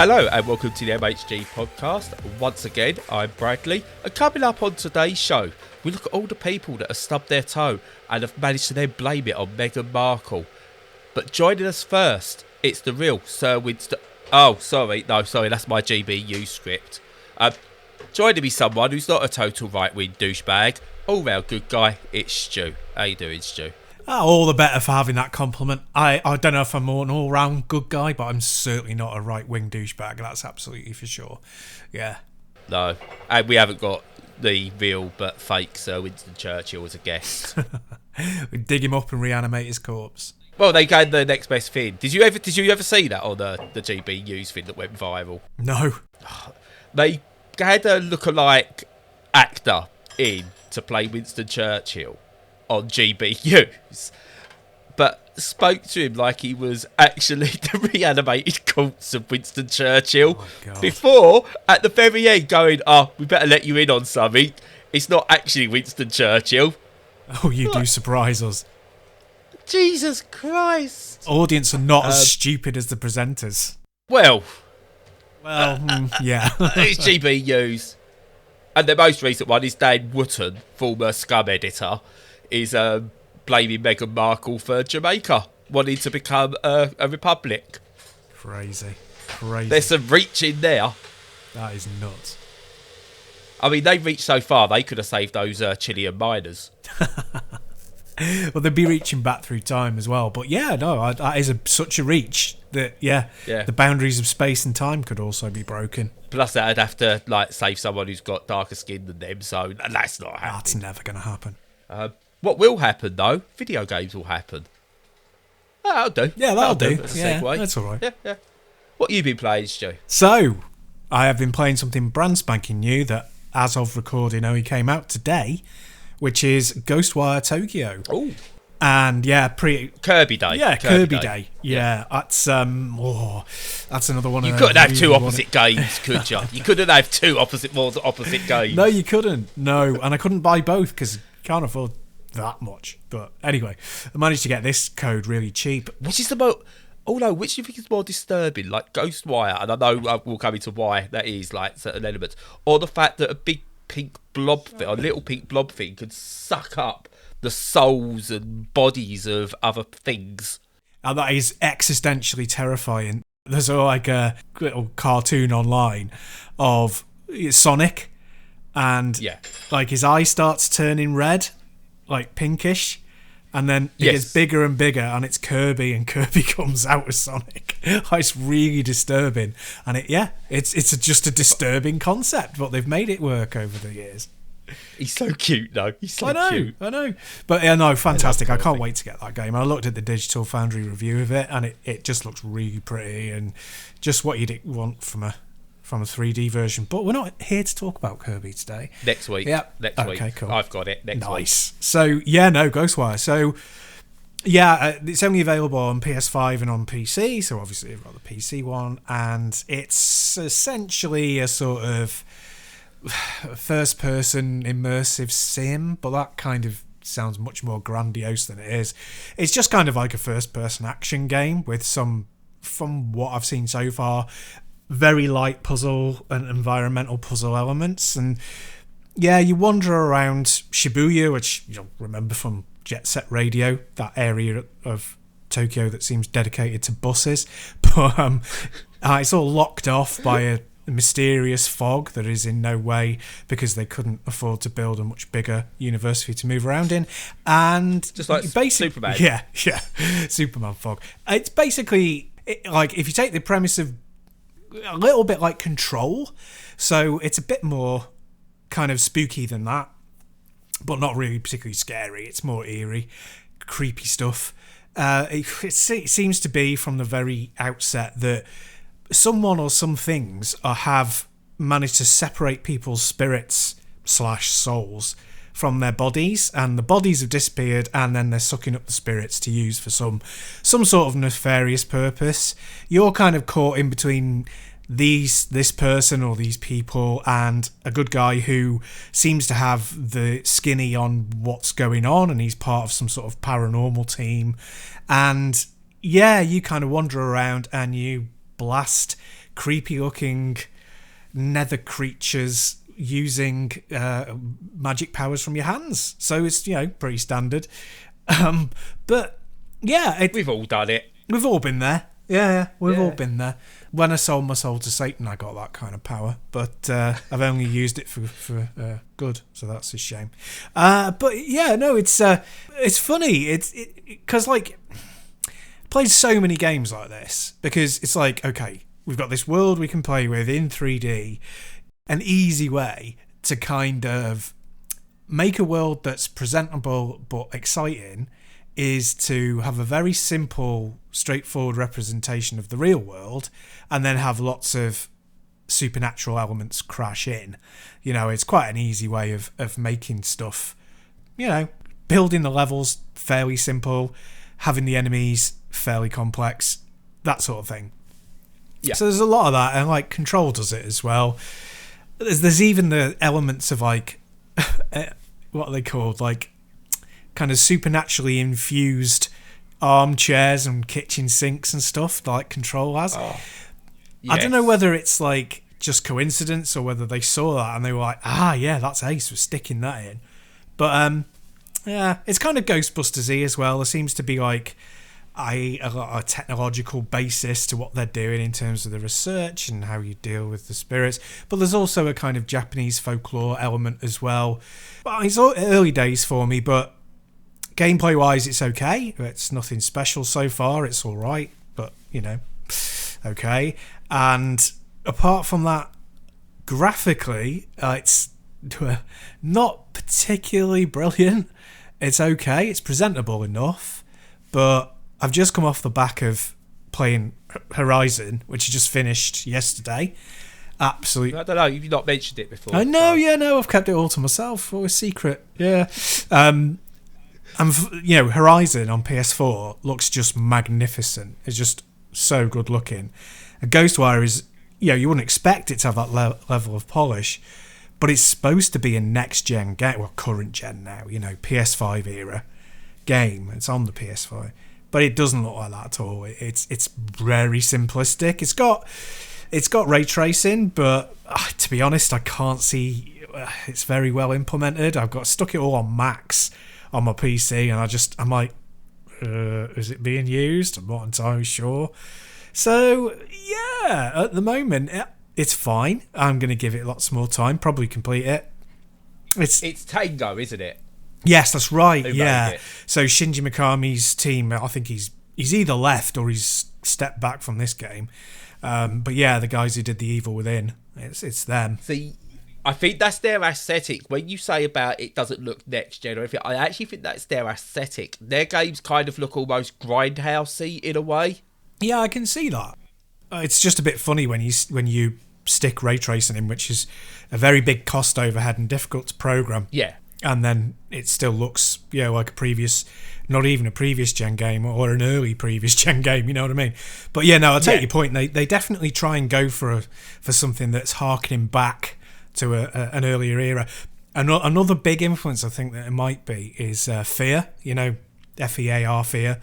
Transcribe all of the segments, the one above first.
Hello and welcome to the MHG podcast. Once again, I'm Bradley, and coming up on today's show, we look at all the people that have stubbed their toe and have managed to then blame it on Meghan Markle. But joining us first, it's the real Sir Winston... Oh, sorry, that's my GBU script. Joining me someone who's not a total right-wing douchebag, all-round good guy, it's Stu. How you doing, Stu? All the better for having that compliment. I don't know if I'm an all-round good guy, but I'm certainly not a right-wing douchebag. That's absolutely for sure. Yeah. No, and we haven't got the real but fake Sir Winston Churchill as a guest. We dig him up and reanimate his corpse. Well, they gave the next best thing. Did you ever see that on the GB News thing that went viral? No. They had a lookalike actor in to play Winston Churchill on GBUs, but spoke to him like he was actually the reanimated corpse of Winston Churchill. Oh, before, at the very end, going, we better let you in on something. It's not actually Winston Churchill. Oh, you do surprise us. Jesus Christ. Audience are not as stupid as the presenters. Well, yeah. It's GBUs. And the most recent one is Dan Wootton, former Scum editor, is blaming Meghan Markle for Jamaica wanting to become a republic. Crazy. There's some reach in there. That is nuts. I mean, they've reached so far, they could have saved those Chilean miners. Well, they'd be reaching back through time as well. But yeah, no, that is such a reach that, the boundaries of space and time could also be broken. Plus, that'd have to save someone who's got darker skin than them, so that's not happening. That's never going to happen. What will happen, though, video games will happen. That'll do. Yeah, that'll do. That's a yeah, segue. That's all right. Yeah. What have you been playing, Stu? So, I have been playing something brand spanking new that, as of recording, only came out today, which is Ghostwire Tokyo. Oh. And Kirby Day. Yeah, Kirby Day. Yeah, that's another one. You couldn't have two opposite games, could you? You couldn't have two opposite games. No, you couldn't. No, and I couldn't buy both because you can't afford that much. But anyway, I managed to get this code really cheap. Which is the most... Oh no, which do you think is more disturbing? Like Ghostwire, and I know we'll come into why that is, certain elements, or the fact that a big pink blob thing, a little pink blob thing, could suck up the souls and bodies of other things. And that is existentially terrifying. There's a little cartoon online of Sonic, and his eye starts turning red, like pinkish, and then it gets bigger and bigger, and it's Kirby, and Kirby comes out of Sonic. It's really disturbing, and it's just a disturbing concept, but they've made it work over the years. He's so cute, though. He's so cute. I know. But fantastic. I can't wait to get that game. I looked at the Digital Foundry review of it, and it just looks really pretty and just what you'd want from a 3D version. But we're not here to talk about Kirby today. Next week. Yeah. Next week. Okay, cool. I've got it. Next week. Nice. So, Ghostwire. So, it's only available on PS5 and on PC. So, obviously, I've got the PC one. And it's essentially a sort of first-person immersive sim, but that kind of sounds much more grandiose than it is. It's just kind of like a first-person action game with some, from what I've seen so far, very light puzzle and environmental puzzle elements. And you wander around Shibuya, which you'll remember from Jet Set Radio, that area of Tokyo that seems dedicated to buses, but it's all locked off by a mysterious fog that is in no way, because they couldn't afford to build a much bigger university to move around in. And just like Superman. Yeah, Superman fog. It's basically like if you take the premise of a little bit like Control, so it's a bit more kind of spooky than that, but not really particularly scary. It's more eerie, creepy stuff. It seems to be from the very outset that someone or some things have managed to separate people's spirits / souls from their bodies, and the bodies have disappeared, and then they're sucking up the spirits to use for some sort of nefarious purpose. You're kind of caught in between this person or these people and a good guy who seems to have the skinny on what's going on, and he's part of some sort of paranormal team. And you kind of wander around and you blast creepy looking nether creatures using magic powers from your hands. So it's, pretty standard. But yeah, We've all done it. We've all been there. Yeah, we've all been there. When I sold my soul to Satan, I got that kind of power, but I've only used it for good, so that's a shame. But yeah, no, it's funny. It's because like I played so many games like this because it's like, okay, we've got this world we can play with in 3D. An easy way to kind of make a world that's presentable but exciting is to have a very simple, straightforward representation of the real world and then have lots of supernatural elements crash in. It's quite an easy way of making stuff, building the levels fairly simple, having the enemies fairly complex, that sort of thing. Yeah. So there's a lot of that, and like Control does it as well. There's even the elements of like, what are they called? Like, kind of supernaturally infused armchairs and kitchen sinks and stuff like Control has. Oh, yes. I don't know whether it's like just coincidence or whether they saw that and they were like, yeah, that's ace, we're sticking that in. But yeah, it's kind of Ghostbusters-y as well. There seems to be like a lot of technological basis to what they're doing in terms of the research and how you deal with the spirits. But there's also a kind of Japanese folklore element as well. But it's early days for me, but gameplay wise, it's okay. It's nothing special so far. It's all right, but okay. And apart from that, graphically, it's not particularly brilliant. It's okay. It's presentable enough, but I've just come off the back of playing Horizon, which I just finished yesterday. Absolutely. I don't know. You've not mentioned it before. I know. So. Yeah, no. I've kept it all to myself for a secret. Yeah. And Horizon on PS4 looks just magnificent. It's just so good looking. And Ghostwire is, you wouldn't expect it to have that level of polish, but it's supposed to be a next gen game, well, current gen now, PS5 era game. It's on the PS5, but it doesn't look like that at all. It's very simplistic. It's got ray tracing, but to be honest, I can't see it's very well implemented. I've got stuck it all on max on my PC, and I'm like, is it being used? I'm not entirely sure. So yeah, at the moment it's fine. I'm going to give it lots more time, probably complete it. It's Tango, isn't it? Yes, that's right. Who yeah. made it? So Shinji Mikami's team, I think he's either left or he's stepped back from this game. But yeah, the guys who did The Evil Within, it's them. See, I think that's their aesthetic. When you say about it doesn't look next gen or anything, I actually think that's their aesthetic. Their games kind of look almost grindhousey in a way. Yeah, I can see that. It's just a bit funny when you stick ray tracing in, which is a very big cost overhead and difficult to program. Yeah. And then it still looks, like a previous, not even a previous gen game or an early previous gen game, you know what I mean? But yeah, no, I take your point. They definitely try and go for something that's harkening back to an earlier era. Another big influence I think that it might be is Fear, FEAR, Fear,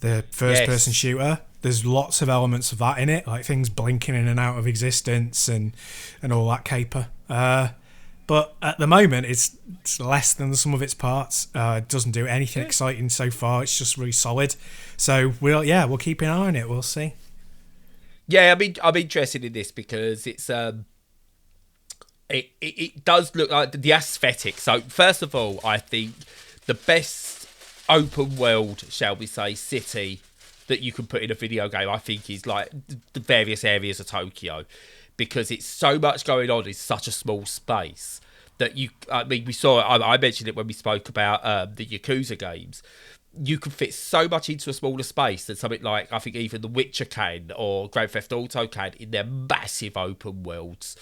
the first-person shooter. There's lots of elements of that in it, like things blinking in and out of existence and all that caper. But at the moment, it's less than the sum of its parts. It doesn't do anything exciting so far. It's just really solid. So we'll keep an eye on it. We'll see. Yeah, I'm interested in this because it's it does look like the aesthetic. So first of all, I think the best open world, shall we say, city that you can put in a video game, I think, is like the various areas of Tokyo, because it's so much going on in such a small space that we saw, I mentioned it when we spoke about the Yakuza games. You can fit so much into a smaller space than something like, I think, even The Witcher can or Grand Theft Auto can in their massive open worlds.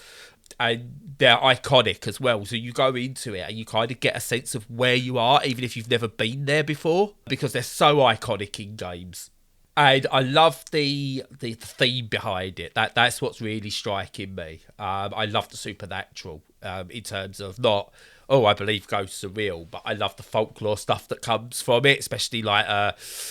And they're iconic as well. So you go into it and you kind of get a sense of where you are, even if you've never been there before, because they're so iconic in games. And I love the theme behind it. That's what's really striking me. I love the supernatural in terms of not, I believe ghosts are real, but I love the folklore stuff that comes from it, especially like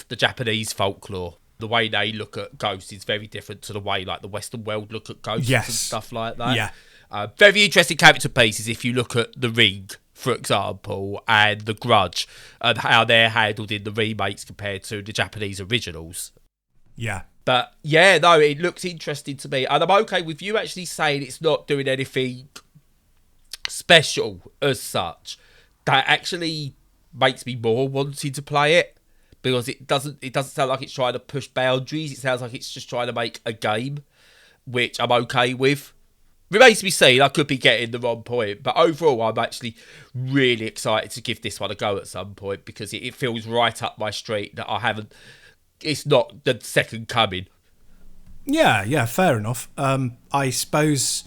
the Japanese folklore. the way they look at ghosts is very different to the way like the Western world look at ghosts Yes. and stuff like that. Yeah. Very interesting character pieces if you look at The Ring, for example, and The Grudge, and how they're handled in the remakes compared to the Japanese originals. Yeah. But yeah, no, it looks interesting to me. And I'm okay with you actually saying it's not doing anything special as such. That actually makes me more wanting to play it. Because it doesn't sound like it's trying to push boundaries. It sounds like it's just trying to make a game, which I'm okay with. Remains to be seen. I could be getting the wrong point. But overall, I'm actually really excited to give this one a go at some point because it feels right up my street that I haven't... It's not the second coming. Yeah, fair enough. I suppose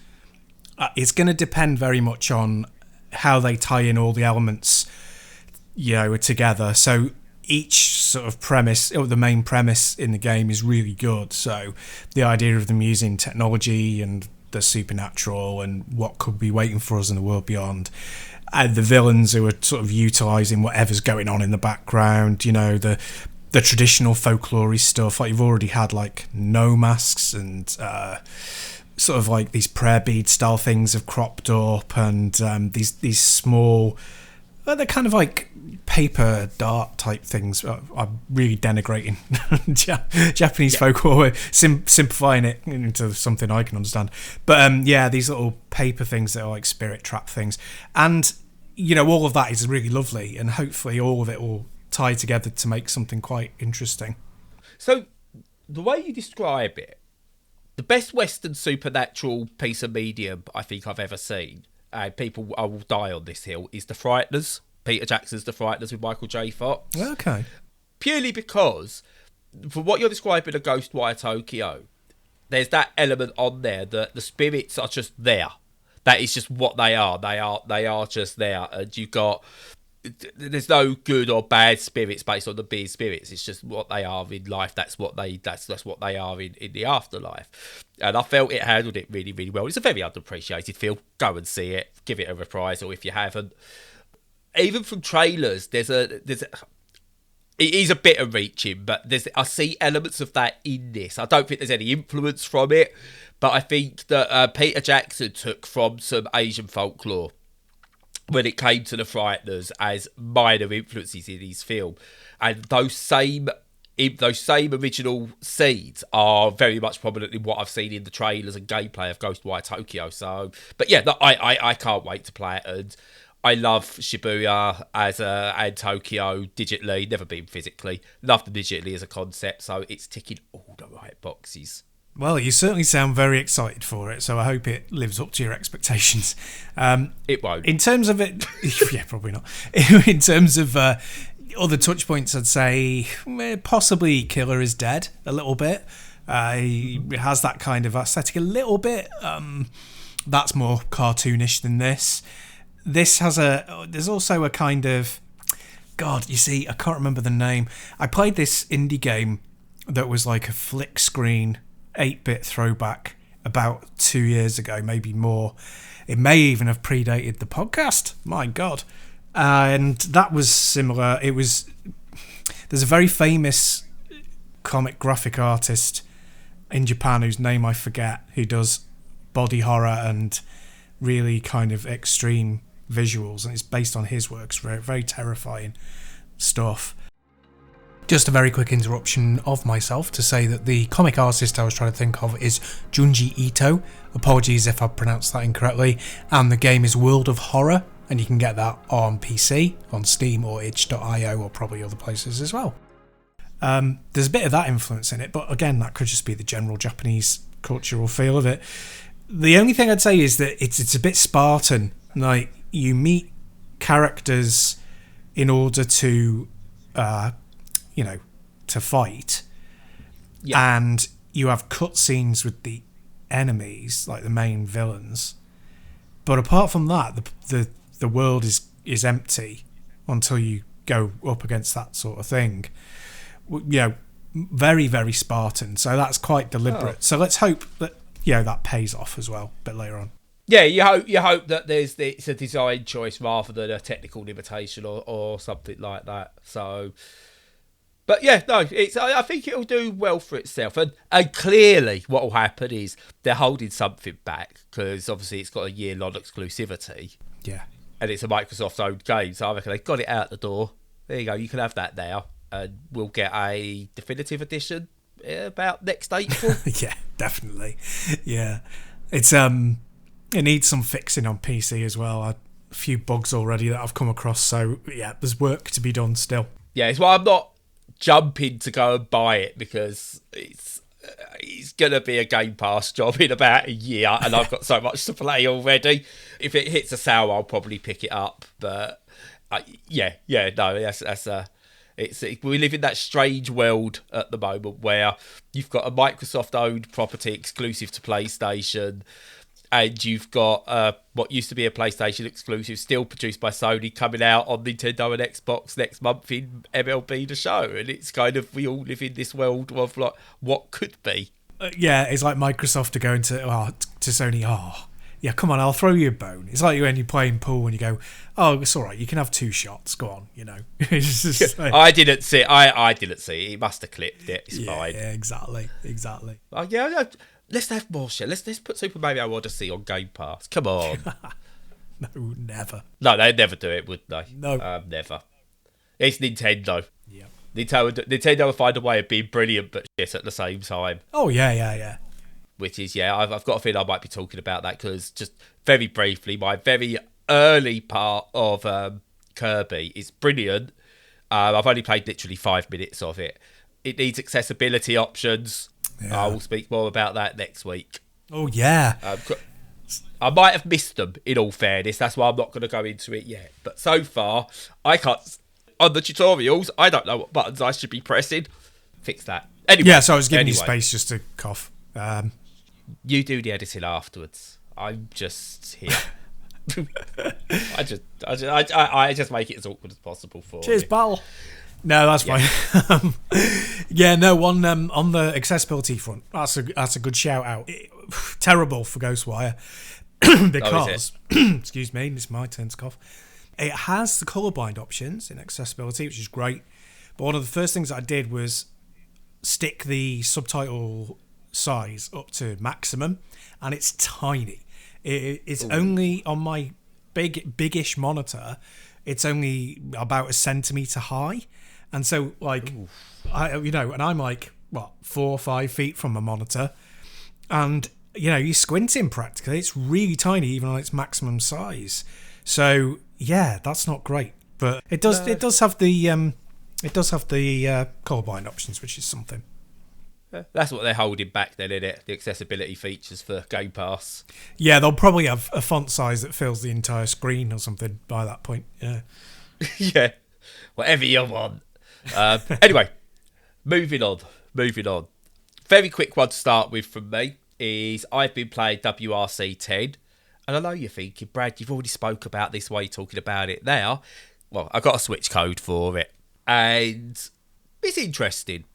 it's going to depend very much on how they tie in all the elements, together. So each sort of premise, or the main premise in the game is really good. So the idea of them using technology and the supernatural and what could be waiting for us in the world beyond. And the villains who are sort of utilising whatever's going on in the background, the traditional folklore stuff. Like you've already had like no masks and sort of like these prayer bead style things have cropped up, and these small, they're kind of like paper dart type things. I'm really denigrating Japanese folklore, simplifying it into something I can understand. But these little paper things that are like spirit trap things, and all of that is really lovely, and hopefully all of it will tie together to make something quite interesting. So the way you describe it, the best Western supernatural piece of medium I think I've ever seen, and people I will die on this hill, is The Frighteners. Peter Jackson's The Frighteners with Michael J. Fox. Okay. Purely because, for what you're describing of Ghostwire Tokyo, there's that element on there that the spirits are just there. That is just what they are. They are just there. And you've got... There's no good or bad spirits based on the being spirits. It's just what they are in life. That's what they are in the afterlife. And I felt it handled it really, really well. It's a very underappreciated film. Go and see it. Give it a reprisal if you haven't. Even from trailers, it is a bit of reaching, but I see elements of that in this. I don't think there's any influence from it, but I think that Peter Jackson took from some Asian folklore when it came to The Frighteners as minor influences in his film, and those same original seeds are very much prominent in what I've seen in the trailers and gameplay of Ghostwire Tokyo. So, but yeah, I can't wait to play it, and I love Shibuya and Tokyo digitally, never been physically. Love them digitally as a concept, so it's ticking all the right boxes. Well, you certainly sound very excited for it, so I hope it lives up to your expectations. It won't. In terms of it... yeah, probably not. In terms of other touch points, I'd say possibly Killer is Dead a little bit. He has that kind of aesthetic a little bit. That's more cartoonish than this. This has there's also a kind of... God, you see, I can't remember the name. I played this indie game that was like a flick screen 8-bit throwback about 2 years ago, maybe more. It may even have predated the podcast. My God. And that was similar. There's a very famous comic graphic artist in Japan whose name I forget, who does body horror and really kind of extreme visuals, and it's based on his works. Very, very terrifying stuff. Just a very quick interruption of myself to say that the comic artist I was trying to think of is Junji Ito. Apologies if I pronounced that incorrectly. And the game is World of Horror, and you can get that on PC, on Steam or itch.io, or probably other places as well. There's a bit of that influence in it, but again, that could just be the general Japanese cultural feel of it. The only thing I'd say is that it's a bit Spartan. Like, you meet characters in order to... to fight, and you have cutscenes with the enemies, like the main villains. But apart from that, the world is empty until you go up against that sort of thing. Very, very Spartan. So that's quite deliberate. So let's hope that that pays off as well a bit later on. Yeah, you hope that it's a design choice rather than a technical limitation or something like that. So. But yeah, no, I think it'll do well for itself. And clearly what will happen is they're holding something back because obviously it's got a year-long exclusivity. Yeah. And it's a Microsoft-owned game, so I reckon they got it out the door. There you go, you can have that now. And we'll get a definitive edition about next April. Yeah, definitely. Yeah. It needs some fixing on PC as well. A few bugs already that I've come across, so yeah, there's work to be done still. Yeah, it's why I'm not jumping to go and buy it, because it's going to be a Game Pass job in about a year, and I've got so much to play already. If it hits a sale, I'll probably pick it up. But no, we live in that strange world at the moment where you've got a Microsoft-owned property exclusive to PlayStation, and you've got what used to be a PlayStation exclusive still produced by Sony coming out on Nintendo and Xbox next month in MLB The Show. And it's kind of, we all live in this world of like what could be. Yeah, it's like Microsoft are going to Sony, yeah, come on, I'll throw you a bone. It's like when you're playing pool and you go, oh, it's all right, you can have 2 shots, go on, you know. It's just like, I didn't see it. He must have clipped it. It's fine. Yeah, exactly. Yeah, let's have more shit. Let's put Super Mario Odyssey on Game Pass. Come on. No, never. No, they'd never do it, would they? No. Never. It's Nintendo. Yeah. Nintendo will find a way of being brilliant but shit at the same time. Oh, yeah. Which is, I've got a feeling I might be talking about that because just very briefly, my very early part of Kirby is brilliant. I've only played literally 5 minutes of it. It needs accessibility options. Yeah. I will speak more about that next week. Oh, yeah. I might have missed them, in all fairness. That's why I'm not going to go into it yet. But so far, I can't... On the tutorials, I don't know what buttons I should be pressing. Fix that. Anyway. Yeah, so I was giving you space just to cough. You do the editing afterwards. I'm just here. I just make it as awkward as possible for Cheers, you. pal. No, that's fine. Yeah, no, on the accessibility front, that's a good shout out. Terrible for Ghostwire because excuse me, it's my turn to cough. It has the colourblind options in accessibility, which is great. But one of the first things I did was stick the subtitle size up to maximum, and it's tiny. It's only on my biggish monitor. It's only about a centimetre high, and so like, and I'm like 4 or 5 feet from a monitor, and you're squinting practically. It's really tiny, even on its maximum size. So yeah, that's not great, but it does have the colourblind options, which is something. That's what they're holding back then, isn't it? The accessibility features for Game Pass. Yeah, they'll probably have a font size that fills the entire screen or something by that point. Yeah. Yeah. Whatever you want. Anyway, moving on. Very quick one to start with from me is I've been playing WRC 10. And I know you're thinking, Brad, you've already spoke about this, why you're talking about it now. Well, I got a Switch code for it. And it's interesting.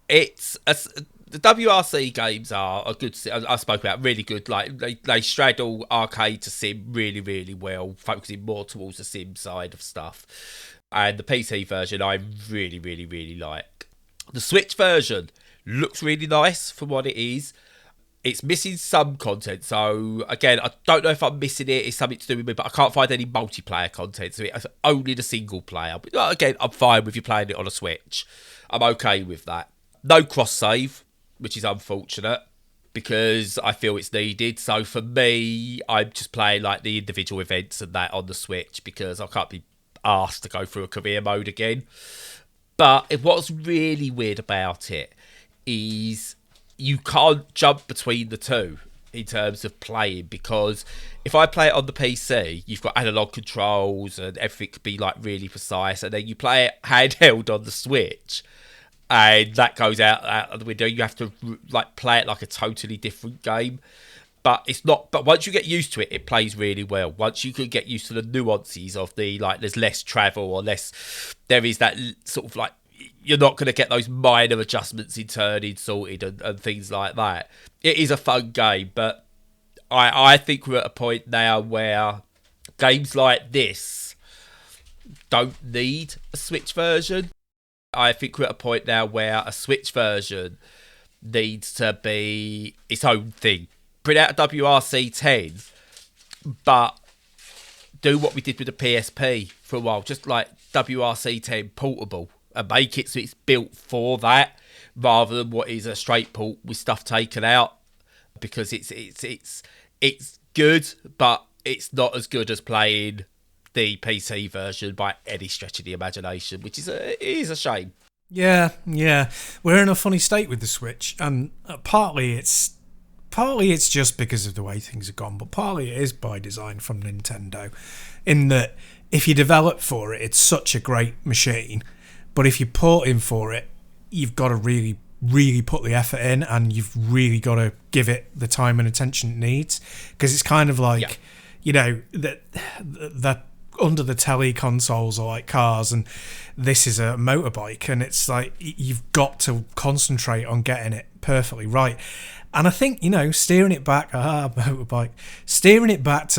The WRC games are a good. I spoke about really good. Like they straddle arcade to sim really, really well, focusing more towards the sim side of stuff. And the PC version I really, really, really like. The Switch version looks really nice for what it is. It's missing some content, so again, I don't know if I'm missing it. It's something to do with me, but I can't find any multiplayer content, so it's only the single player. But again, I'm fine with you playing it on a Switch. I'm okay with that. No cross-save, which is unfortunate, because I feel it's needed. So for me, I'm just playing like the individual events and that on the Switch, because I can't be asked to go through a career mode again. But what's really weird about it is you can't jump between the two in terms of playing, because if I play it on the PC, you've got analog controls and everything can be like really precise, and then you play it handheld on the Switch and that goes out of the window. You have to like play it like a totally different game. But it's not. But once you get used to it, it plays really well. Once you can get used to the nuances of the like, there's less travel or less. There is that sort of like, you're not going to get those minor adjustments in turning, sorted, and things like that. It is a fun game, but I think we're at a point now where games like this don't need a Switch version. I think we're at a point now where a Switch version needs to be its own thing. Bring out a WRC 10, but do what we did with the PSP for a while, just like WRC 10 portable, and make it so it's built for that, rather than what is a straight port with stuff taken out, because it's good, but it's not as good as playing the PC version by any stretch of the imagination, which is a shame. Yeah. We're in a funny state with the Switch, and partly it's just because of the way things have gone, but partly it is by design from Nintendo, in that if you develop for it, it's such a great machine, but if you port in for it, you've got to really, really put the effort in, and you've really got to give it the time and attention it needs, because it's kind of like, that under the telly consoles are like cars, and this is a motorbike, and it's like you've got to concentrate on getting it perfectly right. And I think, steering it back to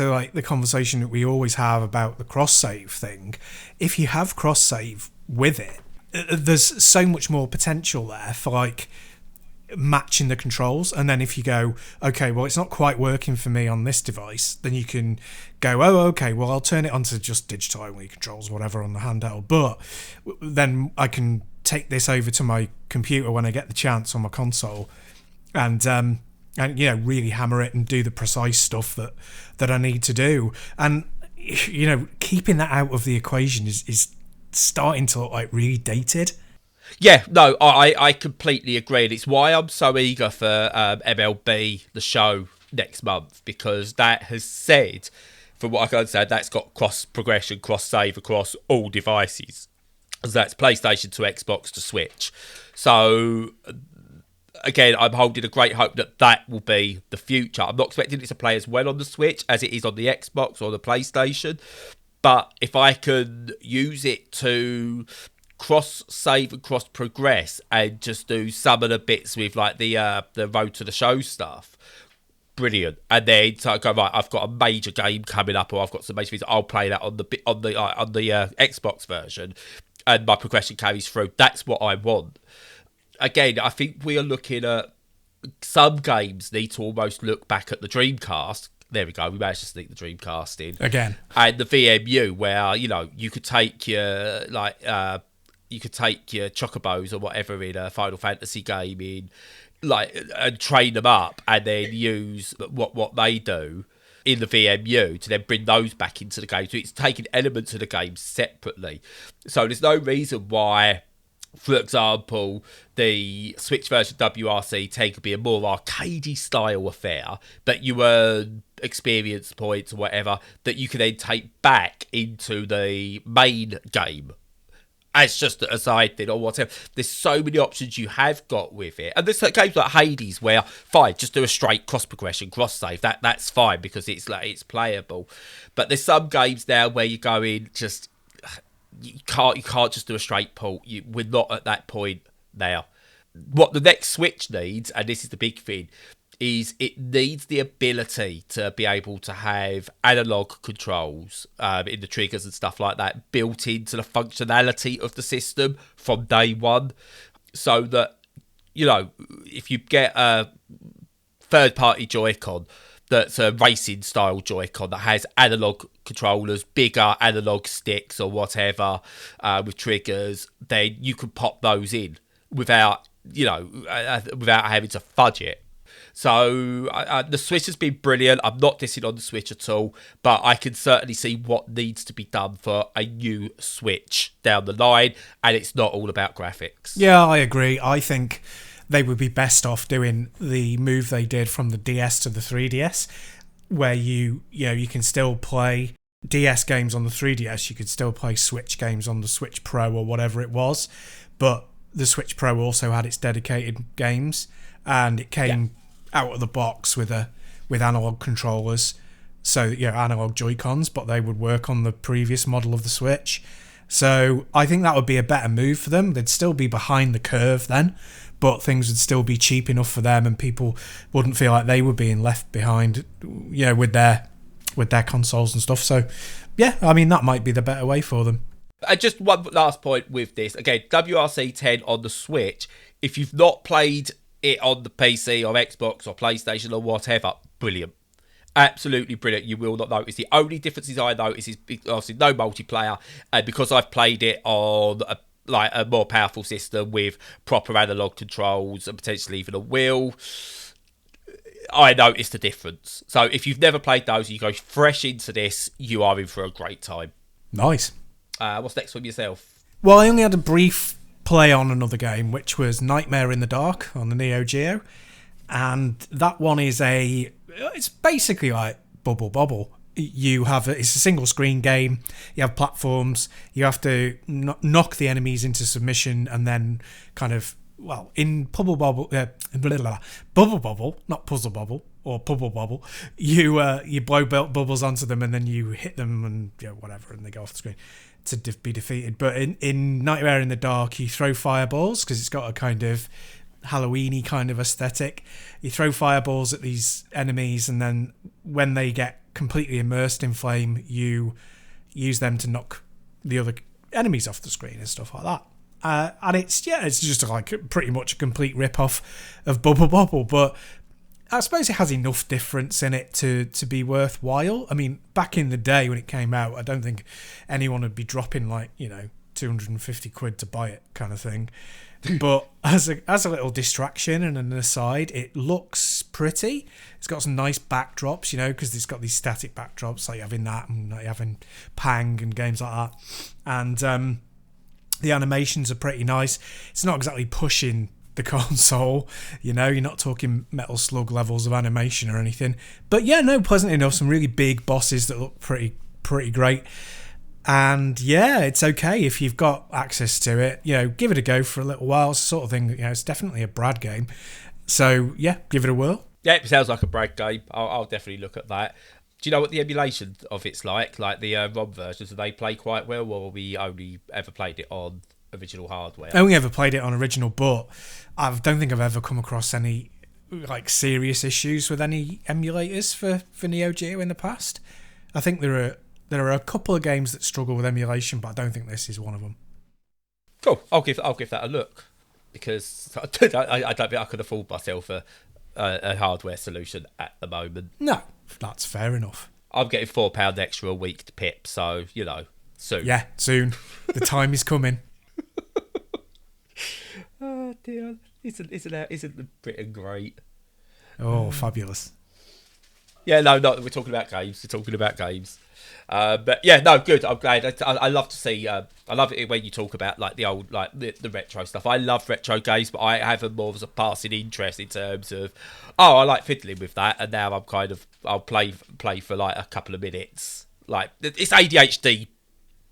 like the conversation that we always have about the cross save thing, if you have cross save with it, there's so much more potential there for like matching the controls. And then if you go, okay, well, it's not quite working for me on this device, then you can go, oh, okay, well, I'll turn it onto just digital only controls, whatever, on the handheld, but then I can take this over to my computer when I get the chance on my console, and really hammer it and do the precise stuff that I need to do. And keeping that out of the equation is starting to look like really dated. Yeah, no, I completely agree. And it's why I'm so eager for MLB, the show, next month, because that has said, from what I can understand, that's got cross progression, cross save across all devices. So that's PlayStation to Xbox to Switch. So again, I'm holding a great hope that will be the future. I'm not expecting it to play as well on the Switch as it is on the Xbox or the PlayStation, but if I can use it to cross save and cross progress and just do some of the bits with like the road to the show stuff, brilliant. And then so I go, right, I've got a major game coming up, or I've got some major things, I'll play that on the Xbox version, and my progression carries through. That's what I want. Again, I think we are looking at some games need to almost look back at the Dreamcast. There we go. We managed to sneak the Dreamcast in again, and the VMU, where you could take your chocobos or whatever in a Final Fantasy game and train them up, and then use what they do in the VMU to then bring those back into the game. So it's taking elements of the game separately. So there's no reason why, for example, the Switch version WRC 10 could be a more arcadey style affair, but you earn experience points or whatever that you can then take back into the main game as just a side thing or whatever. There's so many options you have got with it. And there's games like Hades where, fine, just do a straight cross progression, cross save. That's fine because it's playable. But there's some games now where you go in just... You can't just do a straight port. We're not at that point now. What the next Switch needs, and this is the big thing, is it needs the ability to be able to have analog controls in the triggers and stuff like that built into the functionality of the system from day one, so that if you get a third-party Joy-Con that's a racing style Joy-Con that has analog controllers, bigger analog sticks or whatever with triggers, then you can pop those in without having to fudge it. So the Switch has been brilliant. I'm not dissing on the Switch at all, but I can certainly see what needs to be done for a new Switch down the line, and it's not all about graphics. Yeah, I agree. I think they would be best off doing the move they did from the DS to the 3DS, where you can still play DS games on the 3DS, you could still play Switch games on the Switch Pro or whatever it was, but the Switch Pro also had its dedicated games, and it came out of the box with analog controllers, so analog Joy-Cons, but they would work on the previous model of the Switch. So I think that would be a better move for them. They'd still be behind the curve then, but things would still be cheap enough for them, and people wouldn't feel like they were being left behind, with their consoles and stuff. So, yeah, I mean, that might be the better way for them. And just one last point with this. Again, WRC 10 on the Switch. If you've not played it on the PC or Xbox or PlayStation or whatever, brilliant. Absolutely brilliant. You will not notice. The only differences I notice is obviously no multiplayer. And because I've played it on a more powerful system with proper analog controls and potentially even a wheel, I noticed the difference. So if you've never played those, you go fresh into this, you are in for a great time. Nice. What's next from yourself? Well, I only had a brief play on another game, which was Nightmare in the Dark on the Neo Geo. And that one is it's basically like Bubble Bobble. It's a single screen game. You have platforms. You have to knock the enemies into submission and then kind of, well, in Bubble Bobble, Bubble Bobble, not Puzzle Bobble or Bubble Bobble, you blow bubbles onto them and then you hit them and whatever, and they go off the screen to be defeated. But in Nightmare in the Dark, you throw fireballs because it's got a kind of Halloween-y kind of aesthetic. You throw fireballs at these enemies, and then when they get completely immersed in flame, you use them to knock the other enemies off the screen and stuff like that. And it's just like pretty much a complete rip-off of Bubble Bobble, but I suppose it has enough difference in it to be worthwhile. I mean, back in the day when it came out, I don't think anyone would be dropping 250 quid to buy it kind of thing. But as a little distraction and an aside, it looks pretty. It's got some nice backdrops, because it's got these static backdrops like you have in that and like you have in Pang and games like that. And the animations are pretty nice. It's not exactly pushing the console, you're not talking Metal Slug levels of animation or anything. But pleasant enough. Some really big bosses that look pretty great. And it's okay if you've got access to it. Give it a go for a little while. It's the sort of thing. It's definitely a Brad game. So give it a whirl. Yeah, it sounds like a Brad game. I'll definitely look at that. Do you know what the emulation of it's like? Like the ROM versions, do they play quite well, or we only ever played it on original hardware? I only ever played it on original, but I don't think I've ever come across any serious issues with any emulators for Neo Geo in the past. I think there are a couple of games that struggle with emulation, but I don't think this is one of them. Cool. I'll give that a look, because I don't think I could afford myself a hardware solution at the moment. No, that's fair enough. I'm getting £4 extra a week to pip, so soon. Yeah, soon. The time is coming. Oh dear! Isn't Britain great? Oh, fabulous! Yeah, no, we're talking about games. But good. I'm glad. I love to see. I love it when you talk about the old, the retro stuff. I love retro games, but I have more of a passing interest in terms of, I like fiddling with that, and now I'll play for a couple of minutes. It's ADHD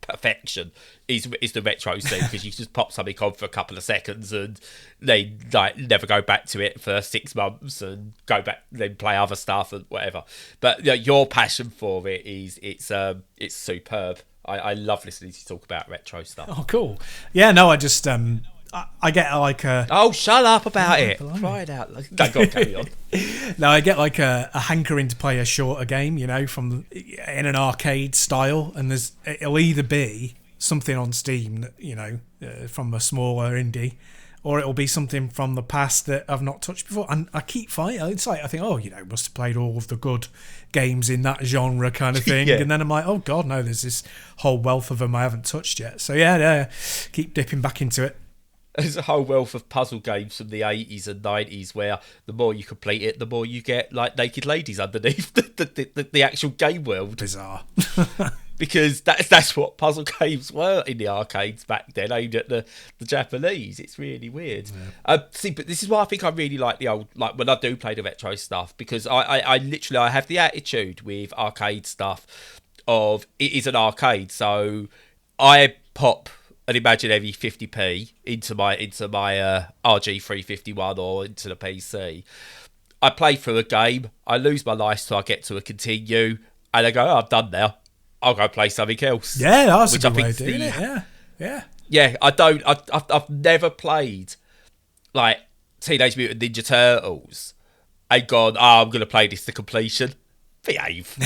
perfection is the retro scene, because you just pop something on for a couple of seconds and they never go back to it for 6 months and go back then play other stuff and whatever. But your passion for it it's superb. I love listening to you talk about retro stuff. Oh, cool. Yeah, no, I just I get a... Oh, shut up about it. Try it out. No, go on, carry on. No, I get a hankering to play a shorter game, in an arcade style, and it'll either be something on Steam, from a smaller indie, or it'll be something from the past that I've not touched before. And I keep finding, it's I think, must have played all of the good games in that genre kind of thing. Yeah. And then I'm like, oh God, no, there's this whole wealth of them I haven't touched yet. So keep dipping back into it. There's a whole wealth of puzzle games from the 80s and 90s where the more you complete it, the more you get naked ladies underneath the actual game world. Bizarre. Because that's what puzzle games were in the arcades back then, aimed at the Japanese. It's really weird. Yeah. But this is why I think I really like the old, when I do play the retro stuff, because I literally have the attitude with arcade stuff of it is an arcade, so I pop an imaginary 50p into my RG351 or into the PC. I play through a game, I lose my life till I get to a continue, and I go, I'm done now. I'll go play something else. Yeah, that's a good way of doing it. Yeah. Yeah, I've never played Teenage Mutant Ninja Turtles and gone, I'm going to play this to completion. Behave.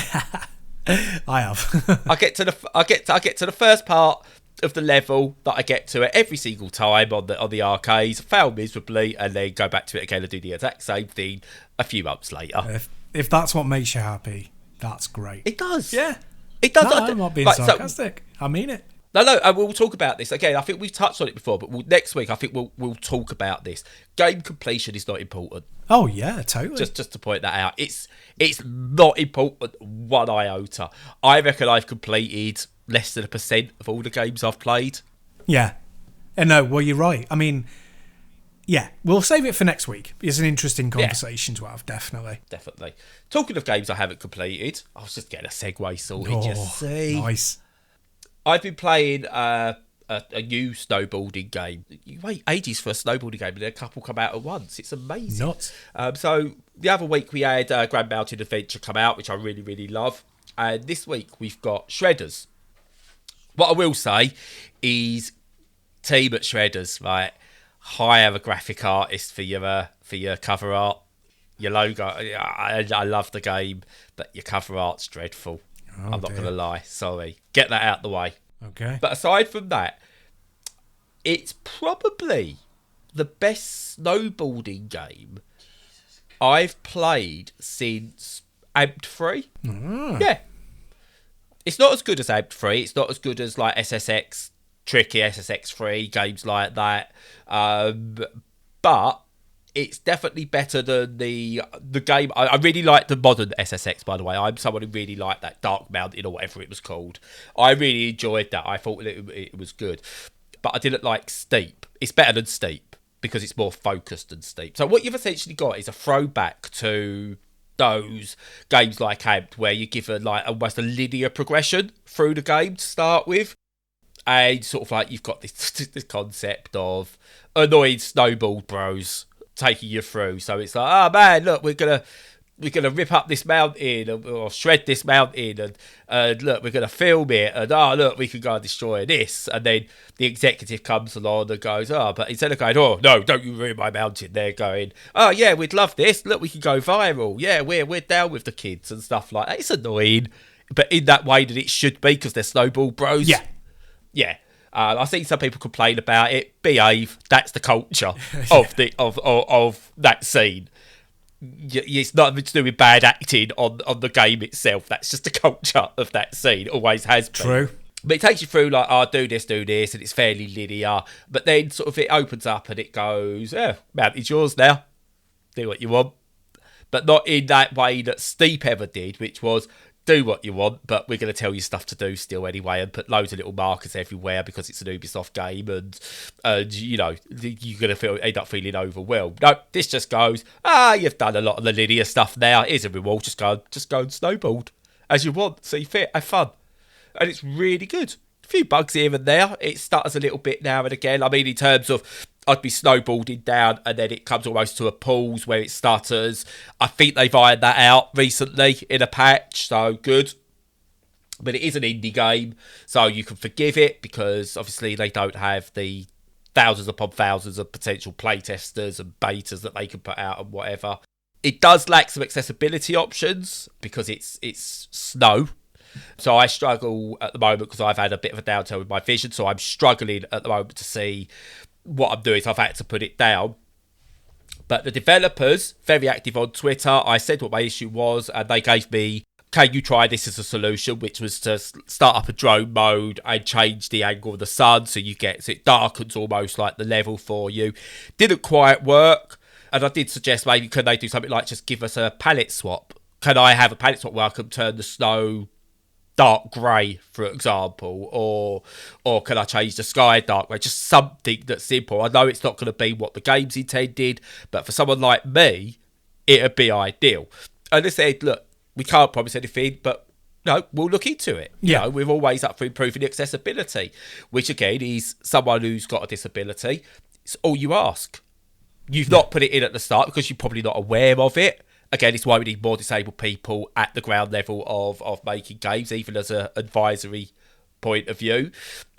I have. I get to the first part of the level that I get to it every single time on the arcades, fail miserably, and then go back to it again and do the exact same thing a few months later. If that's what makes you happy, that's great. It does. Yeah. It does. No, I'm not being sarcastic. I mean it. No, and we'll talk about this again. I think we've touched on it before, but next week I think we'll talk about this. Game completion is not important. Oh yeah, totally. Just to point that out, it's not important one iota. I reckon I've completed less than 1% of all the games I've played. Yeah, and no, well you're right. I mean, yeah, we'll save it for next week. It's an interesting conversation to have, definitely. Definitely. Talking of games I haven't completed, I was just getting a segue sorted. You see, nice. I've been playing a new snowboarding game. You wait ages for a snowboarding game, and then a couple come out at once. It's amazing. Nuts. So the other week we had Grand Mountain Adventure come out, which I really, really love. And this week we've got Shredders. What I will say is, team at Shredders, right? Hire a graphic artist for your cover art, your logo. I love the game, but your cover art's dreadful. I'm not going to lie. Sorry. Get that out the way. Okay. But aside from that, it's probably the best snowboarding game I've played since Amped 3. Yeah. It's not as good as Amped 3. It's not as good as like SSX, Tricky, SSX 3, games like that. But it's definitely better than the game. I really like the modern SSX, by the way. I'm someone who really liked that Dark Mountain or whatever it was called. I really enjoyed that. I thought it was good. But I didn't like Steep. It's better than Steep because it's more focused than Steep. So what you've essentially got is a throwback to those games like Amped, where you give almost a linear progression through the game to start with. And sort of like you've got this concept of annoyed snowboard bros taking you through. So it's like, oh man, look, we're gonna rip up this mountain or shred this mountain, and look, we're gonna film it, and look, we can go and destroy this. And then the executive comes along and goes, but instead of going, oh no, don't you ruin my mountain, they're going, oh yeah, we'd love this, look, we can go viral, yeah, we're down with the kids and stuff like that. It's annoying, but in that way that it should be, because they're snowball bros. Yeah. I've seen some people complain about it. Behave. That's the culture of that scene. It's nothing to do with bad acting on the game itself. That's just the culture of that scene. Always has been. True. But it takes you through like, do this, and it's fairly linear. But then sort of it opens up and it goes, mountain's yours now. Do what you want. But not in that way that Steep ever did, which was, do what you want, but we're going to tell you stuff to do still anyway, and put loads of little markers everywhere because it's an Ubisoft game, and you know, you're going to end up feeling overwhelmed. No, this just goes, you've done a lot of the linear stuff now. Here's a reward. Just go and snowboard as you want. See fit, have fun, and it's really good. A few bugs here and there. It stutters a little bit now and again. I mean, in terms of, I'd be snowboarding down and then it comes almost to a pause where it stutters. I think they've ironed that out recently in a patch, so good. But it is an indie game, so you can forgive it because obviously they don't have the thousands upon thousands of potential playtesters and betas that they can put out and whatever. It does lack some accessibility options because it's snow. So I struggle at the moment because I've had a bit of a downturn with my vision, so I'm struggling at the moment to see what I'm doing, so I've had to put it down. But the developers, very active on Twitter, I said what my issue was, and they gave me, can you try this as a solution, which was to start up a drone mode and change the angle of the sun so it darkens almost like the level for you. Didn't quite work, and I did suggest maybe can they do something like just give us a palette swap. Can I have a palette swap where I can turn the snow dark grey, for example, or can I change the sky dark grey? Just something that's simple. I know it's not going to be what the game's intended, but for someone like me, it'd be ideal. And they said, look, we can't promise anything, but no, we'll look into it. Yeah. You know, we're always up for improving accessibility, which again is someone who's got a disability. It's all you ask. You've not put it in at the start because you're probably not aware of it. Again, it's why we need more disabled people at the ground level of making games, even as an advisory point of view.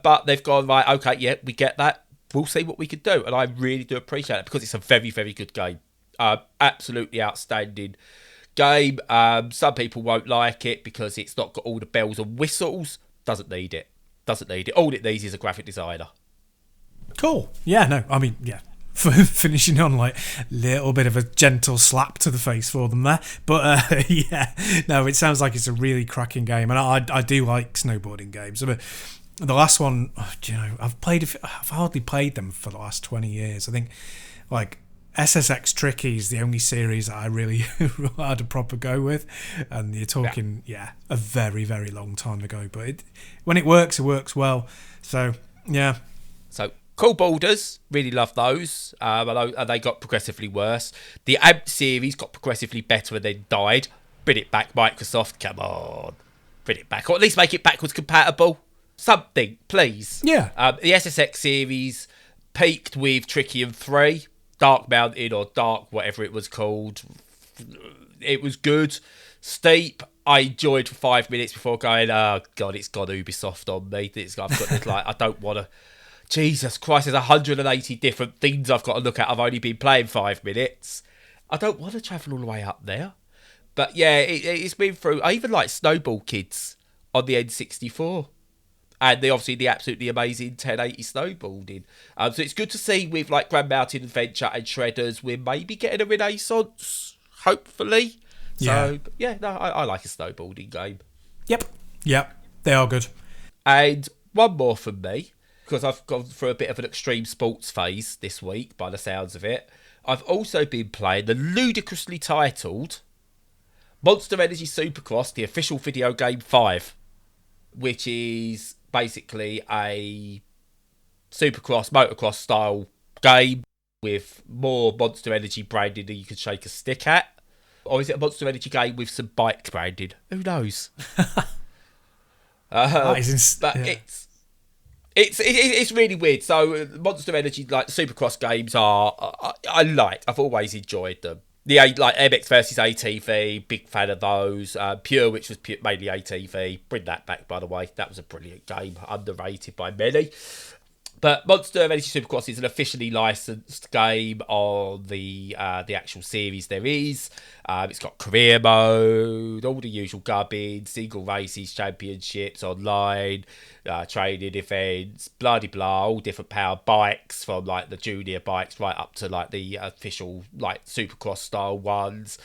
But they've gone, right, okay, yeah, we get that. We'll see what we can do. And I really do appreciate it because it's a very, very good game. Absolutely outstanding game. Some people won't like it because it's not got all the bells and whistles. Doesn't need it. Doesn't need it. All it needs is a graphic designer. Cool. Yeah, no, I mean, yeah. For finishing on like a little bit of a gentle slap to the face for them there, but yeah, no, it sounds like it's a really cracking game, and I do like snowboarding games. But the last one, I've hardly played them for the last 20 years. I think like SSX Tricky is the only series that I really had a proper go with, and you're talking a very, very long time ago. But when it works well. So yeah. So Cool Borders, really love those. I know they got progressively worse. The AMP series got progressively better and then died. Bring it back, Microsoft. Come on, bring it back, or at least make it backwards compatible. Something, please. Yeah. The SSX series peaked with Trickium 3. Dark Mountain or Dark, whatever it was called. It was good. Steep, I enjoyed for 5 minutes before going, oh God, it's got Ubisoft on me. I've got this, I don't want to. Jesus Christ, there's 180 different things I've got to look at. I've only been playing 5 minutes. I don't want to travel all the way up there. But yeah, it's been through. I even like Snowball Kids on the N64. And obviously the absolutely amazing 1080 snowboarding. So it's good to see with like Grand Mountain Adventure and Shredders, we're maybe getting a renaissance, hopefully. So yeah, no, I like a snowboarding game. Yep, they are good. And one more from me, because I've gone through a bit of an extreme sports phase this week, by the sounds of it. I've also been playing the ludicrously titled Monster Energy Supercross, the official video game 5, which is basically a Supercross, motocross style game with more Monster Energy branding than you can shake a stick at. Or is it a Monster Energy game with some bike branding? Who knows? It's really weird. So Monster Energy, like Supercross games, I've always enjoyed them. The like MX versus ATV, big fan of those. Pure, which was mainly ATV, bring that back, by the way. That was a brilliant game, underrated by many. But Monster Energy Supercross is an officially licensed game on the actual series there is. It's got career mode, all the usual gubbins, single races, championships, online, training events, blah-de-blah, all different powered bikes from like the junior bikes right up to like the official like Supercross style ones.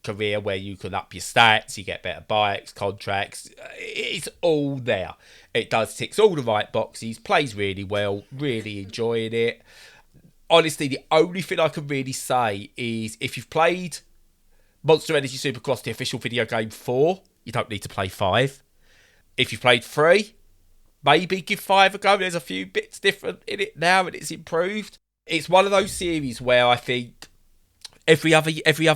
Career where you can up your stats, you get better bikes, contracts. It's all there. It ticks all the right boxes, plays really well, really enjoying it. Honestly, the only thing I can really say is if you've played Monster Energy Supercross, the official video game 4, you don't need to play 5. If you've played 3, maybe give 5 a go. There's a few bits different in it now and it's improved. It's one of those series where I think every other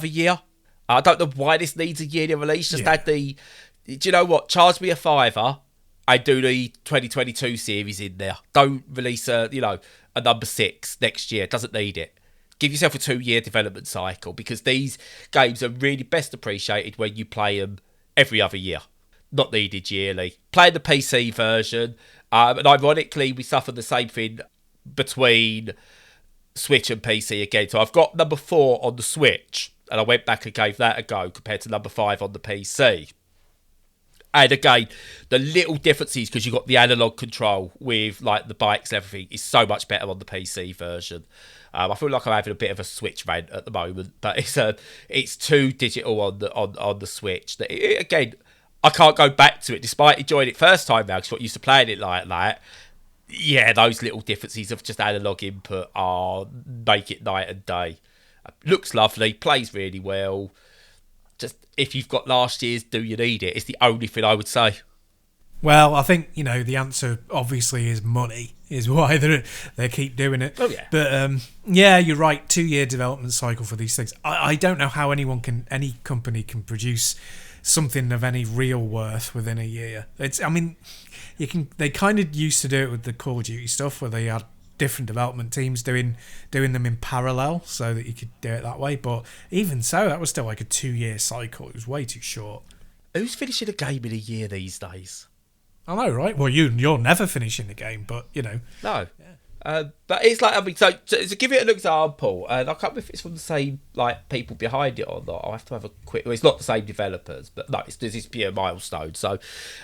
year, I don't know why this needs a yearly release. Just add do you know what? Charge me a £5. I do the 2022 series in there. Don't release a number 6 next year. Doesn't need it. Give yourself a 2-year development cycle because these games are really best appreciated when you play them every other year. Not needed yearly. Play the PC version. And ironically, we suffer the same thing between Switch and PC again. So I've got number 4 on the Switch and I went back and gave that a go compared to number 5 on the PC. And again, the little differences, because you've got the analog control with like the bikes and everything, is so much better on the PC version. I feel like I'm having a bit of a Switch rant at the moment, but it's too digital on the Switch. Again, I can't go back to it, despite enjoying it first time now, because I'm used to playing it like that. Yeah, those little differences of just analog input make it night and day. Looks lovely, plays really well. Just if you've got last year's, do you need it? It's the only thing I would say. Well, I think the answer obviously is money. Is why they keep doing it. Oh yeah. But yeah, you're right. 2-year development cycle for these things. I don't know how any company can produce something of any real worth within a year. They kind of used to do it with the Call of Duty stuff where they had different development teams doing them in parallel so that you could do it that way, but even so that was still like a 2-year cycle. It was way too short. Who's finishing a game in a year these days? I know, right? Well, you're never finishing the game, but no. But it's like, I mean, so to give it an example, and I can't remember if it's from the same like people behind it or not. I'll have to have a quick. Well, it's not the same developers, but no, this is pure milestone. So,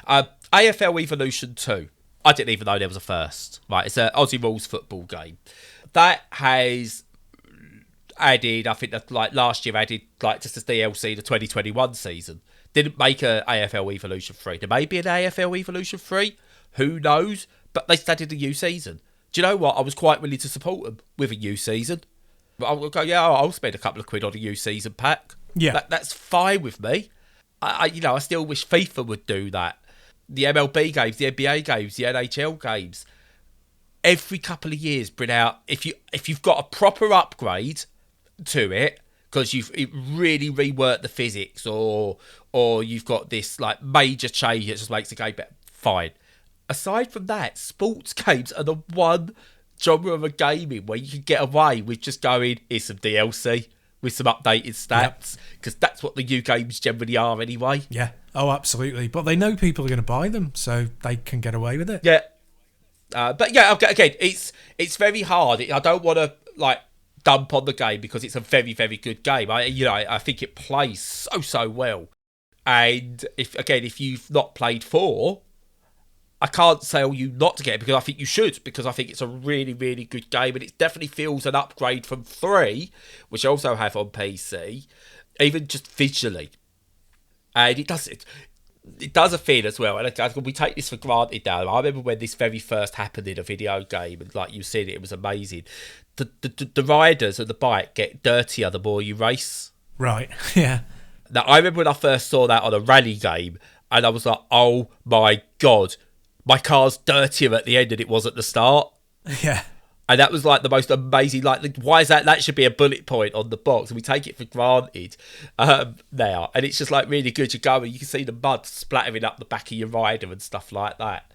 AFL Evolution 2. I didn't even know there was a first. Right, it's an Aussie rules football game that has added. I think that like last year added like just as DLC the 2021 season. Didn't make a AFL Evolution 3. There may be an AFL Evolution 3. Who knows? But they started a new season. Do you know what? I was quite willing to support them with a new season. I'll go, yeah, I'll spend a couple of quid on a new season pack. Yeah. That's fine with me. I still wish FIFA would do that. The MLB games, the NBA games, the NHL games. Every couple of years, bring out, if you've got a proper upgrade to it, because you've really reworked the physics, or you've got this like major change that just makes the game better, fine. Aside from that, sports games are the one genre of a gaming where you can get away with just going, here's some DLC with some updated stats, because that's what the new games generally are anyway. Yeah. Oh, absolutely. But they know people are going to buy them, so they can get away with it. Yeah. But yeah, again, it's very hard. I don't want to like dump on the game because it's a very, very good game. I think it plays so well. And if you've not played 4, I can't tell you not to get it, because I think you should, because I think it's a really, really good game, and it definitely feels an upgrade from 3, which I also have on PC, even just visually. And it does a thing as well, and we take this for granted now. I remember when this very first happened in a video game, and like you said, it was amazing. The riders of the bike get dirtier the more you race. Right, yeah. Now, I remember when I first saw that on a rally game, and I was like, oh my God, my car's dirtier at the end than it was at the start. Yeah. And that was like the most amazing, like, why is that? That should be a bullet point on the box. And we take it for granted now. And it's just like really good. You go and you can see the mud splattering up the back of your rider and stuff like that.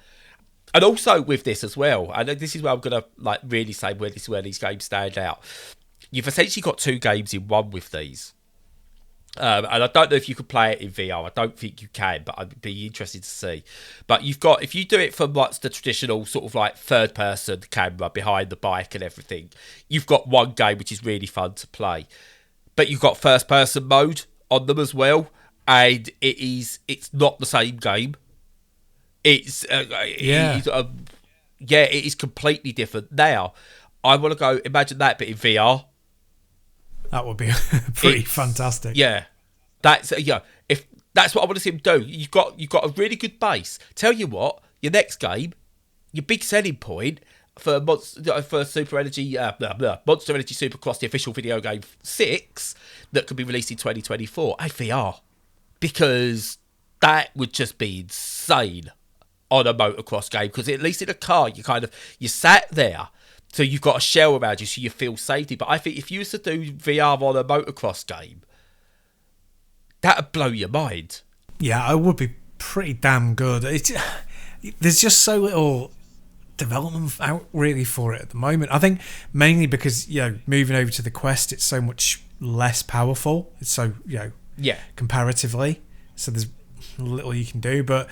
And also with this as well, and this is where I'm going to like really say where these games stand out. You've essentially got 2 games in one with these. And I don't know if you could play it in VR. I don't think you can, but I'd be interested to see. But you've got, if you do it from what's the traditional sort of like third-person camera behind the bike and everything, you've got one game which is really fun to play. But you've got first-person mode on them as well, and it's not the same game. It is completely different. Now, I want to go, imagine that, but in VR. That would be pretty fantastic. Yeah, if that's what I want to see him do. You've got a really good base. Tell you what, your next game, your big selling point for Super Energy, Monster Energy Supercross, the official video game 6 that could be released in 2024, VR, because that would just be insane on a motocross game. Because at least in a car, you sat there. So you've got a shell around you, so you feel safety. But I think if you was to do VR on a motocross game, that would blow your mind. Yeah, it would be pretty damn good. There's just so little development out really for it at the moment. I think mainly because, moving over to the Quest, it's so much less powerful. It's so, comparatively. So there's little you can do. But,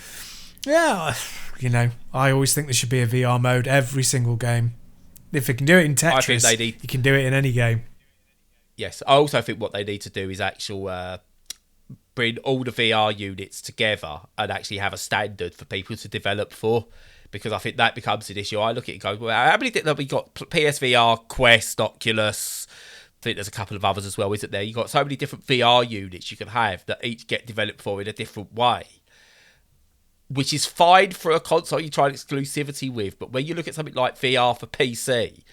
I always think there should be a VR mode every single game. If they can do it in Tetris, you can do it in any game. Yes, I also think what they need to do is bring all the VR units together and actually have a standard for people to develop for, because I think that becomes an issue. I look at it and go, well, how many have we got? PSVR, Quest, Oculus. I think there's a couple of others as well, isn't there? You've got so many different VR units you can have that each get developed for in a different way, which is fine for a console you try exclusivity with. But when you look at something like VR for PC,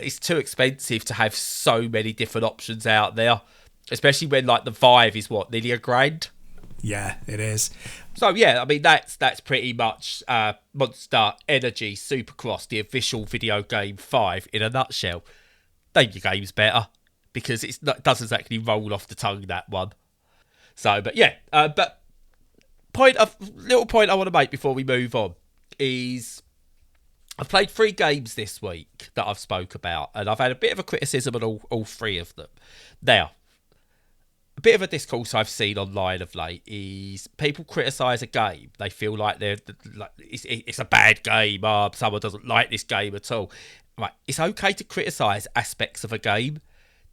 it's too expensive to have so many different options out there, especially when like the Vive is nearly $1,000. Yeah, it is. So yeah, I mean that's pretty much Monster Energy Supercross, the official video game 5 in a nutshell. Name your games better, because it doesn't exactly roll off the tongue, that one. So, but yeah, little point I want to make before we move on is I've played 3 games this week that I've spoke about, and I've had a bit of a criticism on all 3 of them. Now, a bit of a discourse I've seen online of late is people criticise a game. They feel like it's a bad game. Someone doesn't like this game at all. Right, it's okay to criticise aspects of a game.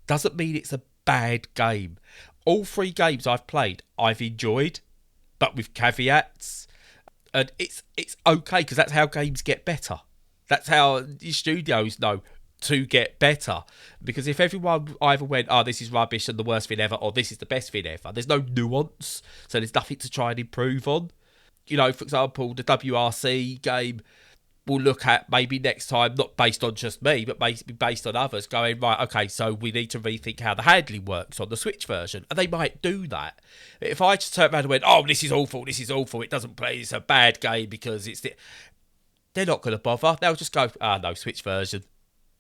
Doesn't mean it's a bad game. All 3 games I've played, I've enjoyed, but with caveats. And it's okay, because that's how games get better. That's how the studios know to get better. Because if everyone either went, this is rubbish and the worst thing ever, or this is the best thing ever, there's no nuance, so there's nothing to try and improve on. You know, for example, the WRC game will look at maybe next time, not based on just me, but based on others, going, right, okay, so we need to rethink how the handling works on the Switch version. And they might do that. If I just turned around and went, this is awful, it doesn't play, it's a bad game because they're not going to bother. They'll just go, no, Switch version.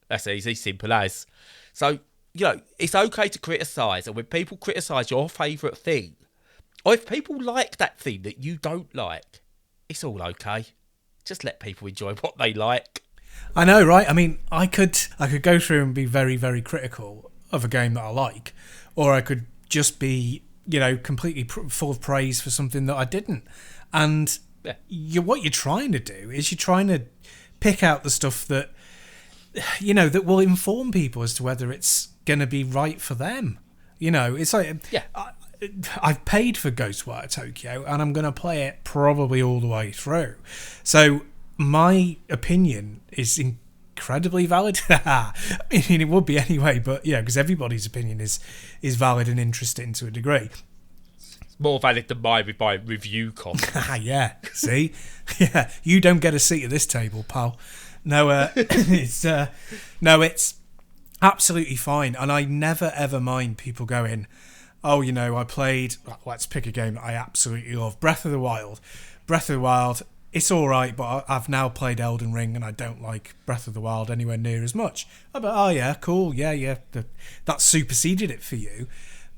That's easy, simple as. So, you know, it's okay to criticise. And when people criticise your favourite thing, or if people like that thing that you don't like, it's all okay. Just let people enjoy what they like. I know, right? I mean, I could go through and be very, very critical of a game that I like, or I could just be, you know, completely full of praise for something that I didn't. And what you're trying to do is you're trying to pick out the stuff that, you know, that will inform people as to whether it's going to be right for them. You know, it's like, I've paid for Ghostwire Tokyo and I'm going to play it probably all the way through. So my opinion is incredibly valid. I mean, it would be anyway, but yeah, because everybody's opinion is valid and interesting to a degree. It's more valid than mine with my review copy. Yeah, see? Yeah, you don't get a seat at this table, pal. No, it's absolutely fine. And I never ever mind people going, you know, I played, let's pick a game that I absolutely love. Breath of the Wild. It's all right, but I've now played Elden Ring and I don't like Breath of the Wild anywhere near as much. I'd be like, yeah, cool, yeah, that superseded it for you.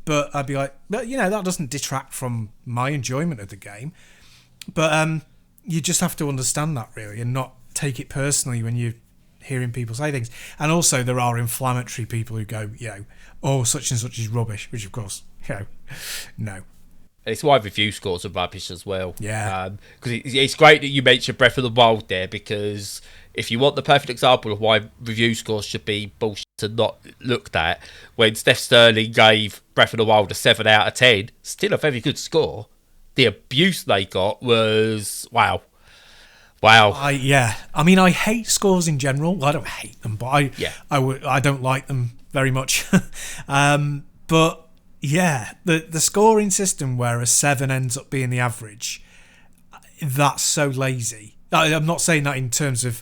But I'd be like, but you know, that doesn't detract from my enjoyment of the game. But you just have to understand that, really, and not take it personally when you're hearing people say things. And also, there are inflammatory people who go, you know, such and such is rubbish, which of course, you know, no. It's why review scores are rubbish as well. Yeah. Because it's great that you mentioned Breath of the Wild there, because if you want the perfect example of why review scores should be bullshit and not looked at, when Steph Sterling gave Breath of the Wild a 7 out of 10, still a very good score. The abuse they got was, wow. I mean, I hate scores in general. I don't hate them, but I don't like them very much. But yeah, the scoring system where a 7 ends up being the average, that's so lazy. I'm not saying that in terms of,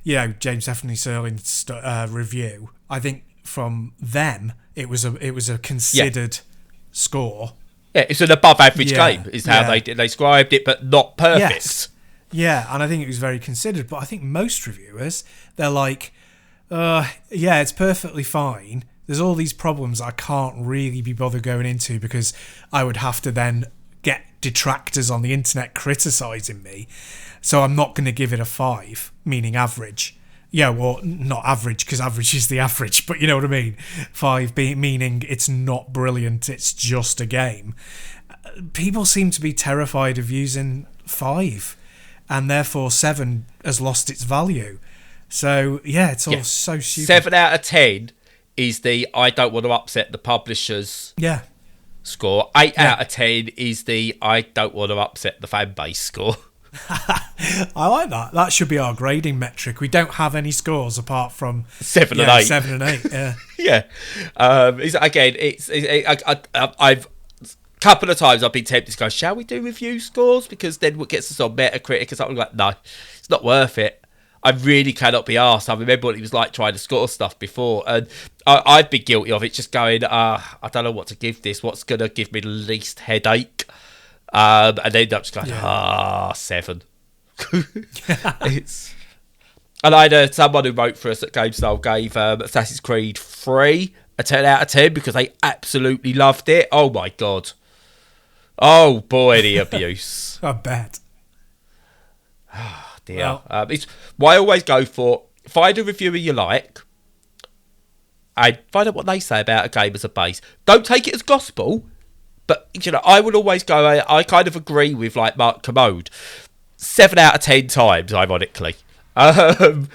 you know, James Definitely Sterling's review. I think from them, it was a considered score. Yeah, it's an above average game, is how they described it, but not perfect. Yes. Yeah, and I think it was very considered. But I think most reviewers, they're like, it's perfectly fine. There's all these problems I can't really be bothered going into because I would have to then get detractors on the internet criticising me. So I'm not going to give it a 5, meaning average. Yeah, well, not average, because average is the average, but you know what I mean. 5 meaning it's not brilliant, it's just a game. People seem to be terrified of using 5, and therefore 7 has lost its value. So, yeah, it's all so stupid. 7 out of 10 is the I don't want to upset the publishers score. 8 out of 10 is the I don't want to upset the fan base score. I like that. That should be our grading metric. We don't have any scores apart from 7 and 8. 7 and 8. Yeah. Yeah. I've a couple of times I've been tempted to go, shall we do review scores? Because then what gets us on Metacritic or something like, no, it's not worth it. I really cannot be arsed. I remember what it was like trying to score stuff before, and I've been guilty of it, just going, I don't know what to give this. What's going to give me the least headache? And then end up just going, 7. And I had someone who wrote for us at GameStyle gave Assassin's Creed 3 a 10 out of 10 because they absolutely loved it. Oh my God. Oh boy, the abuse. I bet. Dear. Well, it's why I always go for find a reviewer you like and find out what they say about a game as a base. Don't take it as gospel. But, I would always go, I kind of agree with, like, Mark Commode. 7 out of 10 times, ironically. And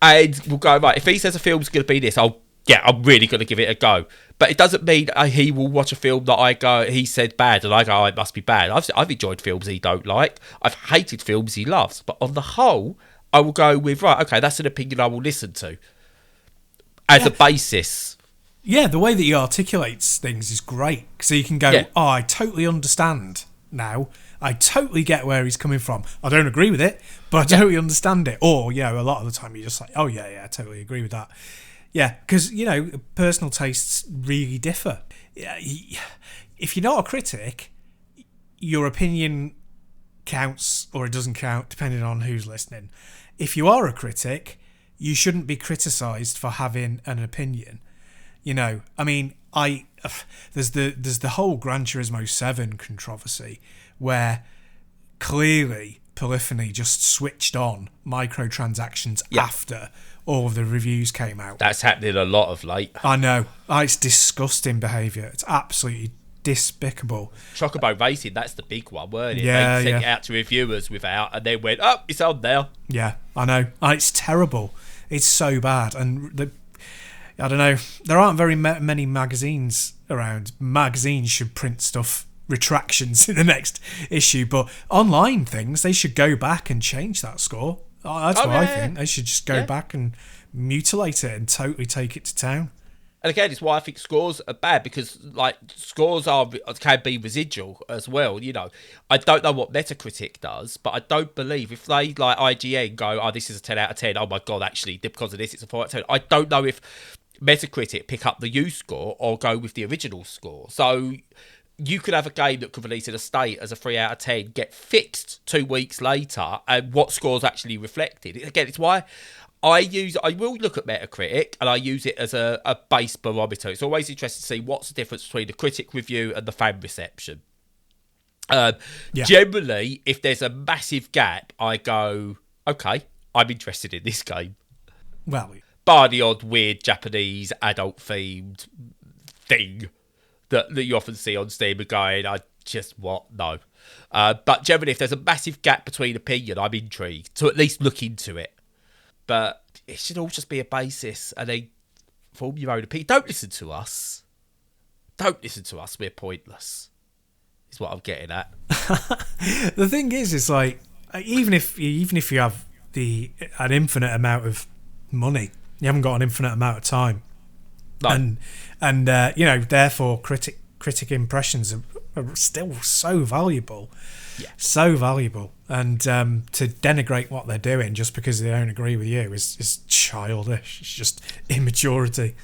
we'll go, right, if he says a film's going to be this, I'm really going to give it a go. But it doesn't mean he will watch a film that I go, he said bad, and I go, it must be bad. I've enjoyed films he don't like. I've hated films he loves. But on the whole, I will go with, right, okay, that's an opinion I will listen to as a basis. Yeah, the way that he articulates things is great. So you can go, I totally understand now. I totally get where he's coming from. I don't agree with it, but I totally understand it. Or, a lot of the time you're just like, oh, yeah, I totally agree with that. Yeah, because, personal tastes really differ. If you're not a critic, your opinion counts or it doesn't count, depending on who's listening. If you are a critic, you shouldn't be criticised for having an opinion. I mean, there's the whole Gran Turismo 7 controversy where clearly Polyphony just switched on microtransactions after all of the reviews came out. That's happening a lot of late. I know. It's disgusting behaviour. It's absolutely despicable. Chocobo Racing, that's the big one, weren't it? Yeah, they sent it out to reviewers without, and they went, it's on now. Yeah, I know. It's terrible. It's so bad. And I don't know. There aren't very many magazines around. Magazines should print stuff, retractions in the next issue, but online things, they should go back and change that score. That's what I think. They should just go back and mutilate it and totally take it to town. And again, it's why I think scores are bad, because like scores can be residual as well. I don't know what Metacritic does, but I don't believe if they like IGN go, this is a 10 out of 10. Oh my god, actually, because of this, it's a 4 out of 10. I don't know if Metacritic pick up the U score or go with the original score. So you could have a game that could release in a state as a 3 out of 10, get fixed 2 weeks later, and what score's actually reflected. Again, it's why I will look at Metacritic, and I use it as a base barometer. It's always interesting to see what's the difference between the critic review and the fan reception. Generally, if there's a massive gap, I go, okay, I'm interested in this game. Well, bar the odd weird Japanese adult-themed thing that you often see on Steam and going, no. But generally, if there's a massive gap between opinion, I'm intrigued to at least look into it. But it should all just be a basis, and then form your own opinion. Don't listen to us. We're pointless. Is what I'm getting at. The thing is, it's like even if you have an infinite amount of money, you haven't got an infinite amount of time. No. And therefore critic impressions are still so valuable. Yeah. So valuable. And to denigrate what they're doing just because they don't agree with you is childish. It's just immaturity.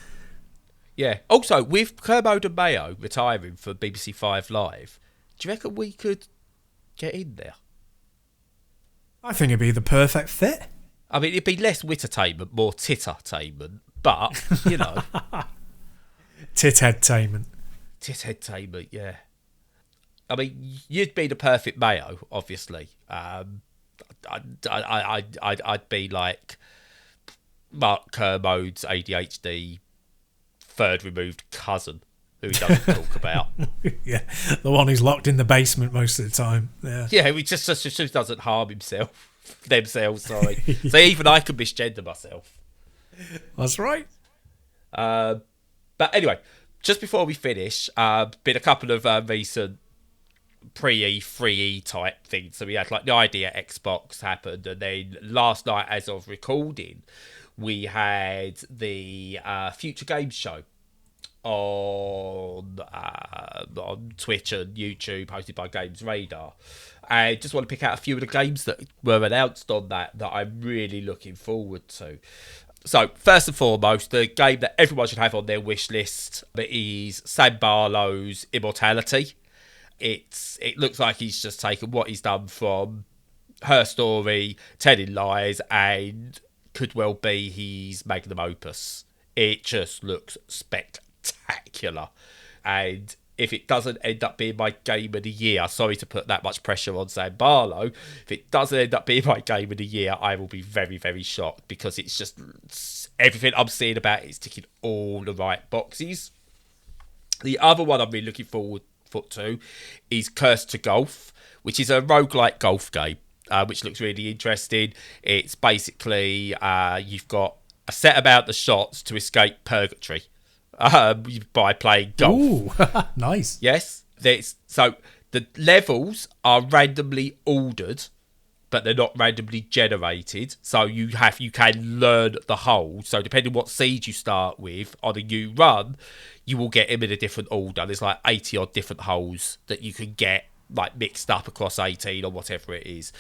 Yeah. Also, with Kermode and Mayo retiring for BBC 5 Live, do you reckon we could get in there? I think it'd be the perfect fit. I mean, it'd be less wittertainment, more tittertainment, but, Titheadtainment. Titheadtainment, yeah. I mean, you'd be the perfect Mayo, obviously. I'd be like Mark Kermode's ADHD third removed cousin, who he doesn't talk about. Yeah, the one who's locked in the basement most of the time. Yeah, he just doesn't harm themselves, sorry. So even I could misgender myself. That's right. But anyway, just before we finish, been a couple of recent pre-E, 3E type things. So we had like the idea Xbox happened, and then last night, as of recording, we had the Future Games Show on Twitch and YouTube, hosted by Games Radar. I just want to pick out a few of the games that were announced on that I'm really looking forward to. So, first and foremost, the game that everyone should have on their wish list is Sam Barlow's Immortality. It looks like he's just taken what he's done from Her Story, Telling Lies, and could well be his magnum opus. It just looks spectacular. And if it doesn't end up being my game of the year, sorry to put that much pressure on Sam Barlow, if it doesn't end up being my game of the year, I will be very, very shocked, because it's just everything I'm seeing about it is ticking all the right boxes. The other one I'm really looking forward foot to, is Curse to Golf, which is a roguelike golf game, which looks really interesting. It's basically you've got a set amount of shots to escape purgatory by playing golf. Ooh, nice. Yes, so the levels are randomly ordered, but they're not randomly generated. So you can learn the holes. So depending what seed you start with on a new run, you will get them in a different order. There's like 80 odd different holes that you can get like mixed up across 18 or whatever it is.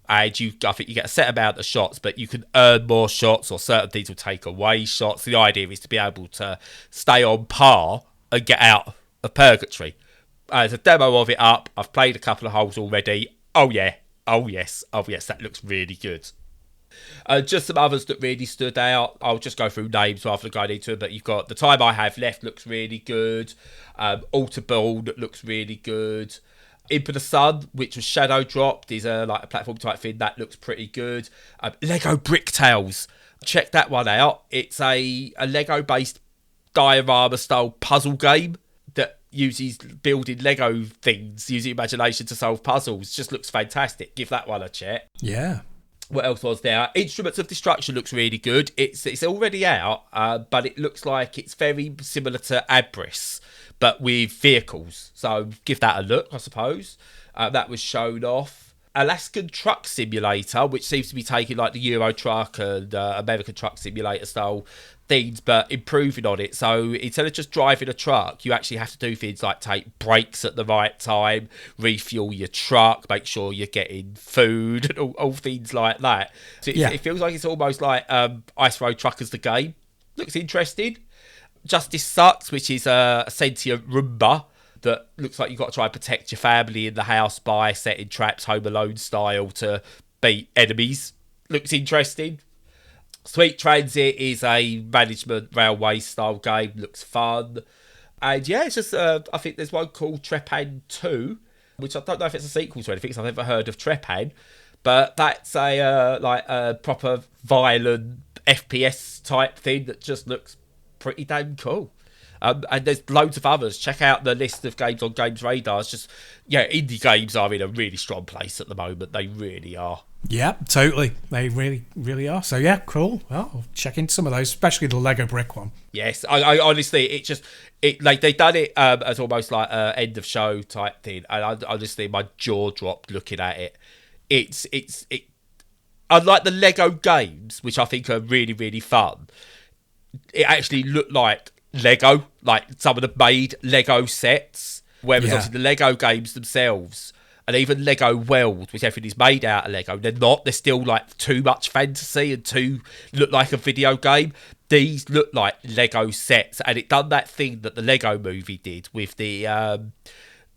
And I think you get a set amount of shots, but you can earn more shots, or certain things will take away shots. The idea is to be able to stay on par and get out of purgatory. There's a demo of it up. I've played a couple of holes already. Oh yes, that looks really good. Just some others that really stood out. I'll just go through names rather than going into it, but you've got The Time I Have Left looks really good. Alterborn looks really good. Into the Sun, which was shadow dropped, is a platform type thing that looks pretty good. Lego Bricktales, check that one out. It's a Lego based diorama style puzzle game that uses building Lego things, using imagination to solve puzzles. Just looks fantastic. Give that one a check. Yeah. What else was there? Instruments of Destruction looks really good. It's already out, but it looks like it's very similar to Abris, but with vehicles. So give that a look, I suppose. That was shown off. Alaskan Truck Simulator, which seems to be taking like the Euro Truck and American Truck Simulator style things, but improving on it. So instead of just driving a truck, you actually have to do things like take breaks at the right time, refuel your truck, make sure you're getting food, and all things like that. So it feels like it's almost like Ice Road Truckers the game. Looks interesting. Justice Sucks, which is a sentient Roomba that looks like you've got to try and protect your family in the house by setting traps Home Alone style to beat enemies. Looks interesting. Sweet Transit is a management railway style game. Looks fun. And yeah, it's just, I think there's one called Trepan 2, which I don't know if it's a sequel to anything, because I've never heard of Trepan. But that's a proper violent FPS type thing that just looks pretty damn cool. And there's loads of others. Check out the list of games on Games Radar. It's just, indie games are in a really strong place at the moment. They really are. Yeah, totally. They really, really are. So yeah, cool. Well, I'll check into some of those, especially the Lego brick one. Yes, I honestly, they done it as almost like a end of show type thing, and I honestly, my jaw dropped looking at it. It's unlike the Lego games, which I think are really, really fun. It actually looked like Lego, like some of the made Lego sets, whereas obviously the Lego games themselves, and even Lego World, which everything is made out of Lego, they're still like too much fantasy and look like a video game. These look like Lego sets, and it done that thing that the Lego movie did with the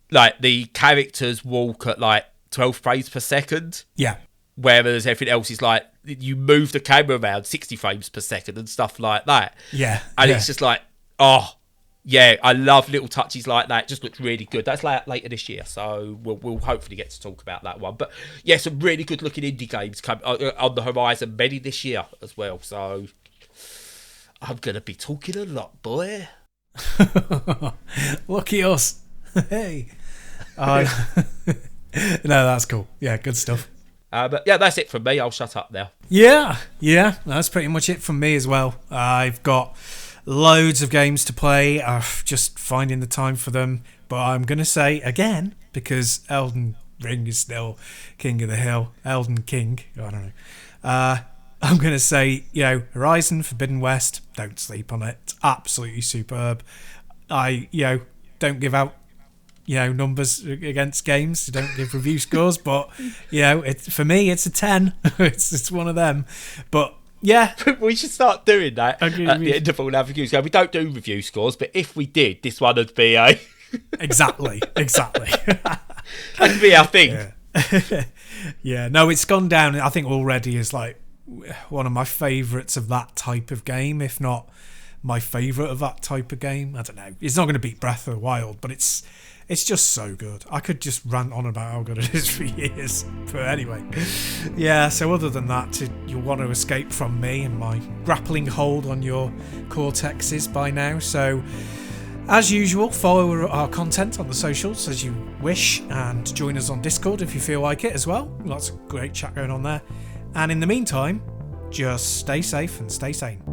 the characters walk at like 12 frames per second. Yeah. Whereas everything else is like you move the camera around 60 frames per second and stuff like that. Yeah. And it's just like, I love little touches like that. It just looks really good. That's later this year, so we'll hopefully get to talk about that one. But yeah, some really good looking indie games come on the horizon, many this year as well. So I'm gonna be talking a lot, boy. Lucky us. Hey. No, that's cool. Yeah, good stuff. But yeah, that's it from me. I'll shut up now. Yeah, that's pretty much it from me as well. I've got loads of games to play. Just finding the time for them. But I'm going to say again, because Elden Ring is still king of the hill. Elden King. I don't know. I'm going to say, Horizon Forbidden West. Don't sleep on it. It's absolutely superb. I don't give out numbers against games. Don't give review scores, but for me it's a 10. it's one of them. But yeah, we should start doing that at the end of all our reviews. We don't do review scores, but if we did, this one would be a exactly. That'd be our thing. Yeah. No, it's gone down. I think already is like one of my favourites of that type of game, if not my favourite of that type of game. I don't know. It's not going to beat Breath of the Wild, but it's just so good. I could just rant on about how good it is for years. But anyway, yeah, so other than that, you'll want to escape from me and my grappling hold on your cortexes by now. So As usual, follow our content on the socials as you wish, and join us on Discord if you feel like it as well. Lots of great chat going on there. And in the meantime, just stay safe and stay sane.